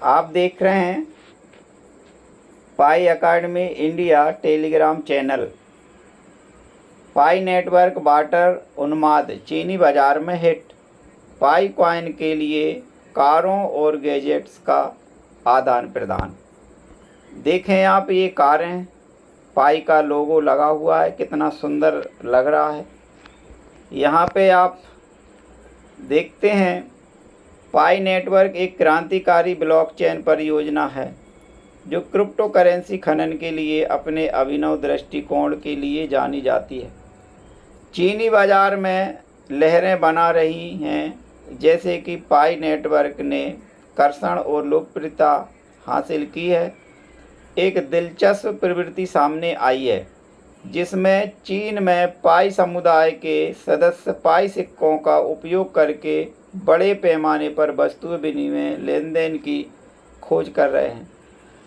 आप देख रहे हैं पाई अकाडमी इंडिया टेलीग्राम चैनल। पाई नेटवर्क बाटर उन्माद चीनी बाजार में हिट। पाई कॉइन के लिए कारों और गैजेट्स का आदान प्रदान। देखें आप, ये कारें, पाई का लोगो लगा हुआ है, कितना सुंदर लग रहा है। यहाँ पे आप देखते हैं पाई नेटवर्क एक क्रांतिकारी ब्लॉकचेन परियोजना है जो क्रिप्टो करेंसी खनन के लिए अपने अभिनव दृष्टिकोण के लिए जानी जाती है। चीनी बाजार में लहरें बना रही हैं, जैसे कि पाई नेटवर्क ने कर्षण और लोकप्रियता हासिल की है। एक दिलचस्प प्रवृत्ति सामने आई है जिसमें चीन में पाई समुदाय के सदस्य पाई सिक्कों का उपयोग करके बड़े पैमाने पर वस्तु विनिमय लेन देन की खोज कर रहे हैं।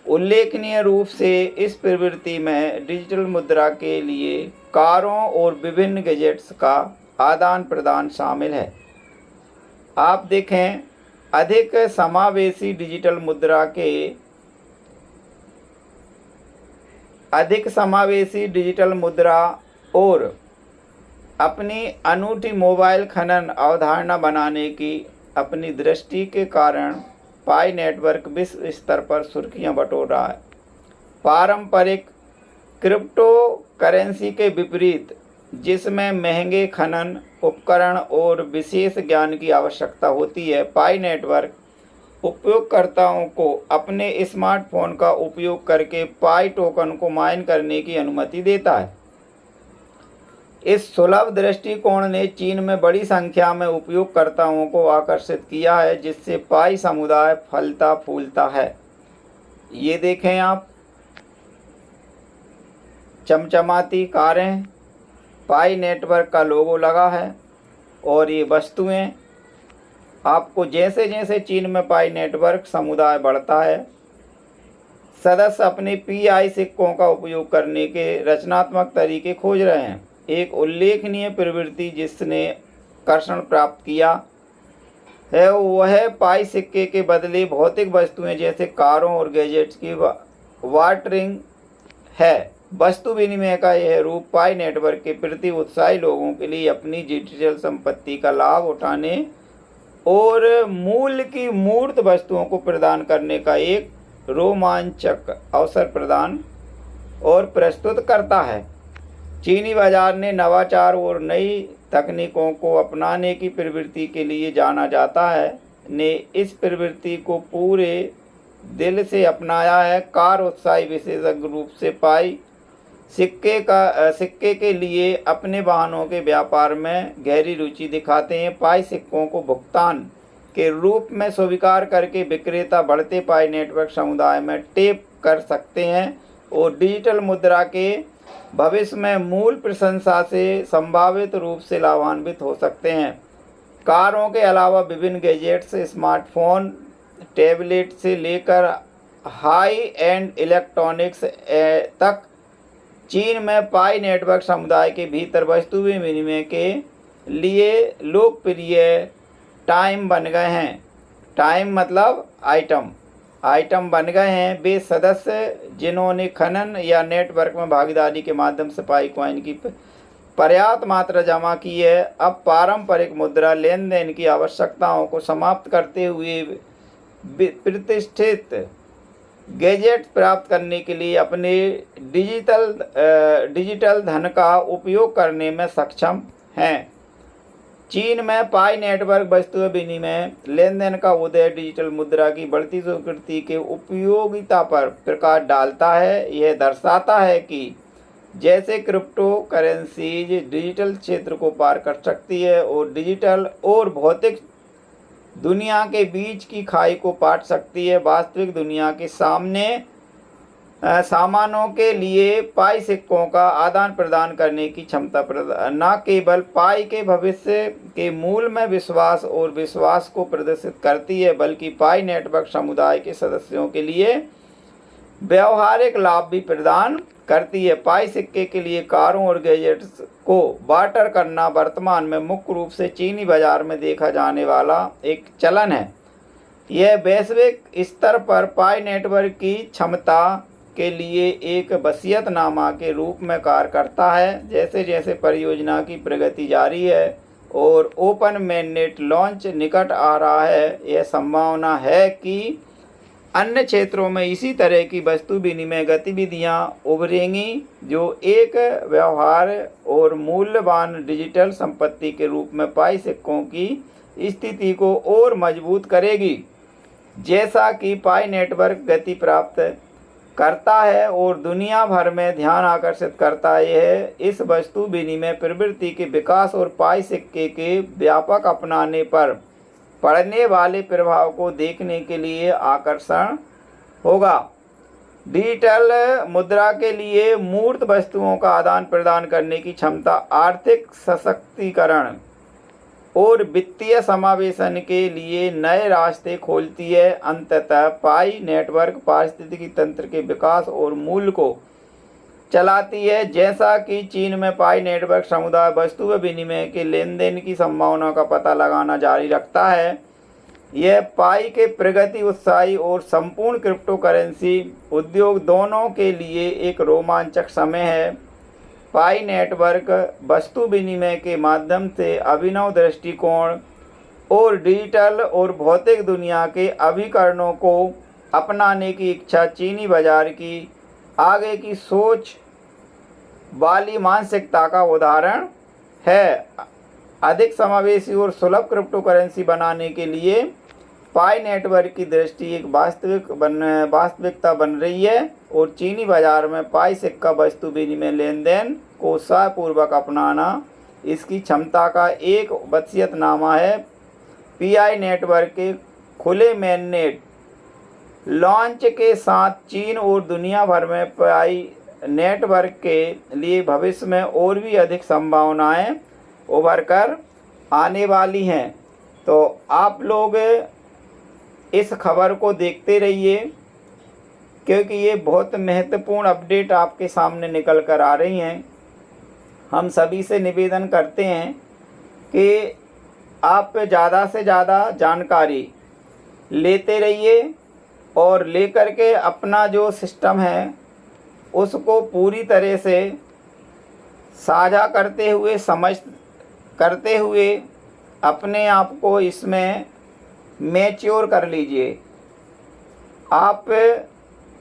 उल्लेखनीय रूप से इस प्रवृत्ति में डिजिटल मुद्रा के लिए कारों और विभिन्न गैजेट्स का आदान प्रदान शामिल है। आप देखें, अधिक समावेशी डिजिटल मुद्रा और अपनी अनूठी मोबाइल खनन अवधारणा बनाने की अपनी दृष्टि के कारण पाई नेटवर्क विश्व स्तर पर सुर्खियां बटोर रहा है। पारंपरिक क्रिप्टो करेंसी के विपरीत, जिसमें महंगे खनन उपकरण और विशेष ज्ञान की आवश्यकता होती है, पाई नेटवर्क उपयोगकर्ताओं को अपने स्मार्टफोन का उपयोग करके पाई टोकन को माइन करने की अनुमति देता है। इस सुलभ दृष्टिकोण ने चीन में बड़ी संख्या में उपयोगकर्ताओं को आकर्षित किया है, जिससे पाई समुदाय फलता फूलता है। ये देखें आप, चमचमाती कारें, पाई नेटवर्क का लोगो लगा है और ये वस्तुएं आपको जैसे जैसे चीन में पाई नेटवर्क समुदाय बढ़ता है, सदस्य अपने पीआई सिक्कों का उपयोग करने के रचनात्मक तरीके खोज रहे हैं। एक उल्लेखनीय प्रवृत्ति जिसने कर्षण प्राप्त किया है वह पाई सिक्के के बदले भौतिक वस्तुएं जैसे कारों और गैजेट्स की बार्टरिंग है। वस्तु विनिमय का यह रूप पाई नेटवर्क के प्रति उत्साही लोगों के लिए अपनी डिजिटल संपत्ति का लाभ उठाने और मूल्य की मूर्त वस्तुओं को प्रदान करने का एक रोमांचक अवसर प्रदान और प्रस्तुत करता है। चीनी बाजार ने नवाचार और नई तकनीकों को अपनाने की प्रवृत्ति के लिए जाना जाता है, ने इस प्रवृत्ति को पूरे दिल से अपनाया है। कार उत्साही विशेषज्ञ रूप से पाई सिक्के के लिए अपने वाहनों के व्यापार में गहरी रुचि दिखाते हैं। पाई सिक्कों को भुगतान के रूप में स्वीकार करके विक्रेता बढ़ते पाई नेटवर्क समुदाय में टेप कर सकते हैं और डिजिटल मुद्रा के भविष्य में मूल प्रशंसा से संभावित रूप से लाभान्वित हो सकते हैं। कारों के अलावा विभिन्न गैजेट्स, स्मार्टफोन, टैबलेट से लेकर हाई एंड इलेक्ट्रॉनिक्स तक चीन में पाई नेटवर्क समुदाय के भीतर वस्तु विनिमय के लिए लोकप्रिय टाइम बन गए हैं। टाइम मतलब आइटम बन गए हैं वे सदस्य जिन्होंने खनन या नेटवर्क में भागीदारी के माध्यम से पाई कॉइन की पर्याप्त मात्रा जमा की है। अब पारंपरिक मुद्रा लेन देन की आवश्यकताओं को समाप्त करते हुए प्रतिष्ठित गैजेट प्राप्त करने के लिए अपने डिजिटल धन का उपयोग करने में सक्षम हैं। चीन में पाई नेटवर्क वस्तु विनिमय लेन देन का उदय डिजिटल मुद्रा की बढ़ती स्वीकृति के उपयोगिता पर प्रकाश डालता है। यह दर्शाता है कि जैसे क्रिप्टो करेंसीज डिजिटल क्षेत्र को पार कर सकती है और डिजिटल और भौतिक दुनिया के बीच की खाई को पाट सकती है, वास्तविक दुनिया के सामने सामानों के लिए पाई सिक्कों का आदान प्रदान करने की क्षमता न केवल पाई के भविष्य के मूल में विश्वास और विश्वास को प्रदर्शित करती है, बल्कि पाई नेटवर्क समुदाय के सदस्यों के लिए व्यवहारिक लाभ भी प्रदान करती है। पाई सिक्के के लिए कारों और गैजेट्स को बार्टर करना वर्तमान में मुख्य रूप से चीनी बाजार में देखा जाने वाला एक चलन है। यह वैश्विक स्तर पर पाई नेटवर्क की क्षमता के लिए एक वसीयतनामा के रूप में कार्य करता है। जैसे जैसे परियोजना की प्रगति जारी है और ओपन मैननेट लॉन्च निकट आ रहा है, यह संभावना है कि अन्य क्षेत्रों में इसी तरह की वस्तु विनिमय गतिविधियां उभरेंगी, जो एक व्यवहार और मूल्यवान डिजिटल संपत्ति के रूप में पाई सिक्कों की स्थिति को और मजबूत करेगी। जैसा कि पाई नेटवर्क गति प्राप्त करता है और दुनिया भर में ध्यान आकर्षित करता है, इस वस्तु विनिमय प्रवृत्ति के विकास और पाई सिक्के के व्यापक अपनाने पर पड़ने वाले प्रभाव को देखने के लिए आकर्षण होगा। डिजिटल मुद्रा के लिए मूर्त वस्तुओं का आदान प्रदान करने की क्षमता आर्थिक सशक्तिकरण और वित्तीय समावेशन के लिए नए रास्ते खोलती है। अंततः पाई नेटवर्क पारिस्थितिकी तंत्र के विकास और मूल्य को चलाती है। जैसा कि चीन में पाई नेटवर्क समुदाय वस्तु विनिमय के लेन देन की संभावना का पता लगाना जारी रखता है, यह पाई के प्रगति उत्साही और संपूर्ण क्रिप्टो करेंसी उद्योग दोनों के लिए एक रोमांचक समय है। पाई नेटवर्क वस्तु विनिमय के माध्यम से अभिनव दृष्टिकोण और डिजिटल और भौतिक दुनिया के अभिकरणों को अपनाने की इच्छा चीनी बाजार की आगे की सोच वाली मानसिकता का उदाहरण है। अधिक समावेशी और सुलभ क्रिप्टो करेंसी बनाने के लिए पाई नेटवर्क की दृष्टि एक वास्तविकता बन रही है और चीनी बाजार में पाई सिक्का वस्तु विनिमय लेन देन को उत्साहपूर्वक अपनाना इसकी क्षमता का एक वसीयतनामा है। पीआई नेटवर्क के खुले मेननेट लॉन्च के साथ चीन और दुनिया भर में पाई नेटवर्क के लिए भविष्य में और भी अधिक संभावनाएं उभर कर आने वाली हैं। तो आप लोग इस खबर को देखते रहिए, क्योंकि ये बहुत महत्वपूर्ण अपडेट आपके सामने निकल कर आ रही हैं। हम सभी से निवेदन करते हैं कि आप ज़्यादा से ज़्यादा जानकारी लेते रहिए और लेकर के अपना जो सिस्टम है उसको पूरी तरह से साझा करते हुए करते हुए अपने आप को इसमें मैच्योर कर लीजिए। आप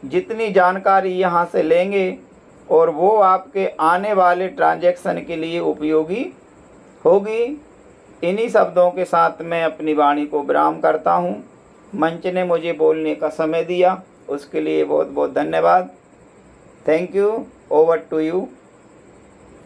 जितनी जानकारी यहाँ से लेंगे और वो आपके आने वाले ट्रांजैक्शन के लिए उपयोगी होगी। इन्हीं शब्दों के साथ मैं अपनी वाणी को विराम करता हूँ। मंच ने मुझे बोलने का समय दिया, उसके लिए बहुत बहुत धन्यवाद। Thank you. Over to you.